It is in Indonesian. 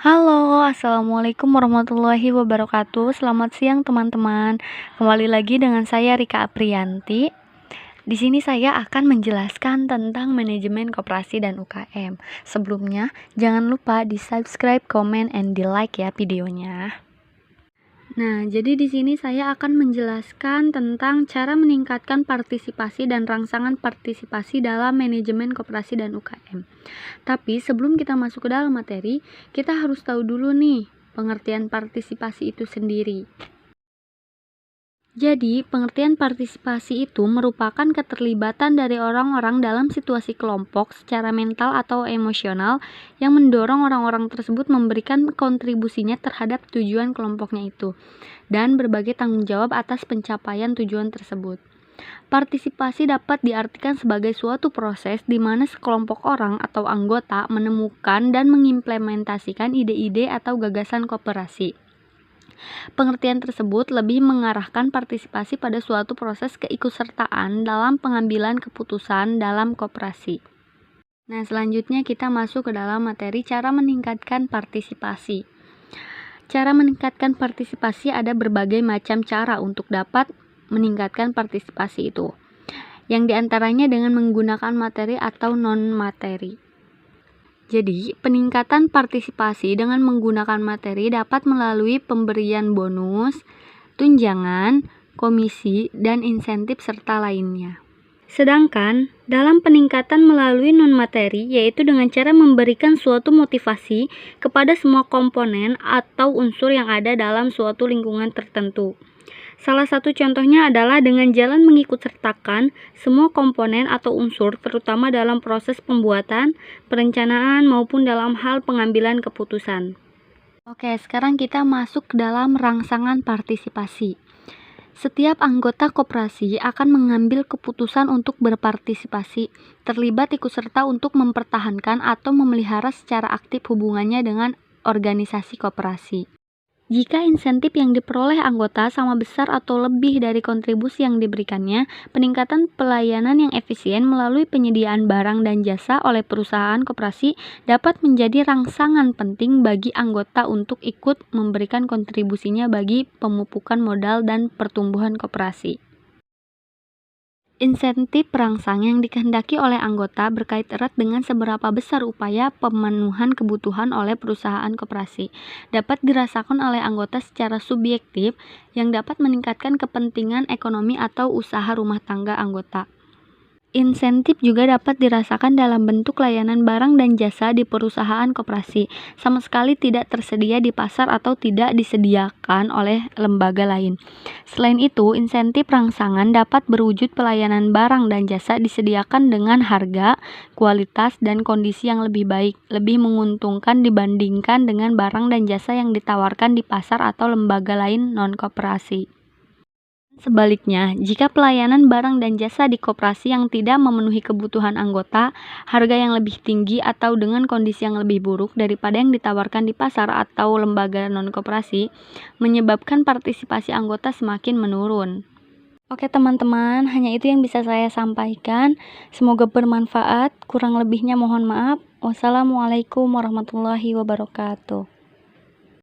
Halo, assalamualaikum warahmatullahi wabarakatuh. Selamat siang teman-teman. Kembali lagi dengan saya Rika Apriyanti. Di sini saya akan menjelaskan tentang manajemen koperasi dan UKM. Sebelumnya, jangan lupa di subscribe, comment, and di like ya videonya. Nah, jadi di sini saya akan menjelaskan tentang cara meningkatkan partisipasi dan rangsangan partisipasi dalam manajemen koperasi dan UKM. Tapi sebelum kita masuk ke dalam materi, kita harus tahu dulu nih pengertian partisipasi itu sendiri. Jadi, pengertian partisipasi itu merupakan keterlibatan dari orang-orang dalam situasi kelompok secara mental atau emosional yang mendorong orang-orang tersebut memberikan kontribusinya terhadap tujuan kelompoknya itu dan berbagai tanggung jawab atas pencapaian tujuan tersebut. Partisipasi dapat diartikan sebagai suatu proses di mana sekelompok orang atau anggota menemukan dan mengimplementasikan ide-ide atau gagasan koperasi. Pengertian tersebut lebih mengarahkan partisipasi pada suatu proses keikutsertaan dalam pengambilan keputusan dalam koperasi. Nah, selanjutnya kita masuk ke dalam materi cara meningkatkan partisipasi. Cara meningkatkan partisipasi ada berbagai macam cara untuk dapat meningkatkan partisipasi itu, yang diantaranya dengan menggunakan materi atau non-materi. Jadi, peningkatan partisipasi dengan menggunakan materi dapat melalui pemberian bonus, tunjangan, komisi, dan insentif serta lainnya. Sedangkan, dalam peningkatan melalui non-materi, yaitu dengan cara memberikan suatu motivasi kepada semua komponen atau unsur yang ada dalam suatu lingkungan tertentu. Salah satu contohnya adalah dengan jalan mengikutsertakan semua komponen atau unsur terutama dalam proses pembuatan, perencanaan maupun dalam hal pengambilan keputusan. Oke, sekarang kita masuk ke dalam rangsangan partisipasi. Setiap anggota koperasi akan mengambil keputusan untuk berpartisipasi, terlibat ikut serta untuk mempertahankan atau memelihara secara aktif hubungannya dengan organisasi koperasi. Jika insentif yang diperoleh anggota sama besar atau lebih dari kontribusi yang diberikannya, peningkatan pelayanan yang efisien melalui penyediaan barang dan jasa oleh perusahaan koperasi dapat menjadi rangsangan penting bagi anggota untuk ikut memberikan kontribusinya bagi pemupukan modal dan pertumbuhan koperasi. Insentif perangsang yang dikehendaki oleh anggota berkait erat dengan seberapa besar upaya pemenuhan kebutuhan oleh perusahaan koperasi. Dapat dirasakan oleh anggota secara subjektif yang dapat meningkatkan kepentingan ekonomi atau usaha rumah tangga anggota. Insentif juga dapat dirasakan dalam bentuk layanan barang dan jasa di perusahaan koperasi, sama sekali tidak tersedia di pasar atau tidak disediakan oleh lembaga lain. Selain itu, insentif rangsangan dapat berwujud pelayanan barang dan jasa disediakan dengan harga, kualitas, dan kondisi yang lebih baik, lebih menguntungkan dibandingkan dengan barang dan jasa yang ditawarkan di pasar atau lembaga lain non-koperasi. Sebaliknya, jika pelayanan barang dan jasa di koperasi yang tidak memenuhi kebutuhan anggota, harga yang lebih tinggi atau dengan kondisi yang lebih buruk daripada yang ditawarkan di pasar atau lembaga non-koperasi, menyebabkan partisipasi anggota semakin menurun. Oke teman-teman, hanya itu yang bisa saya sampaikan. Semoga bermanfaat, kurang lebihnya mohon maaf. Wassalamualaikum warahmatullahi wabarakatuh.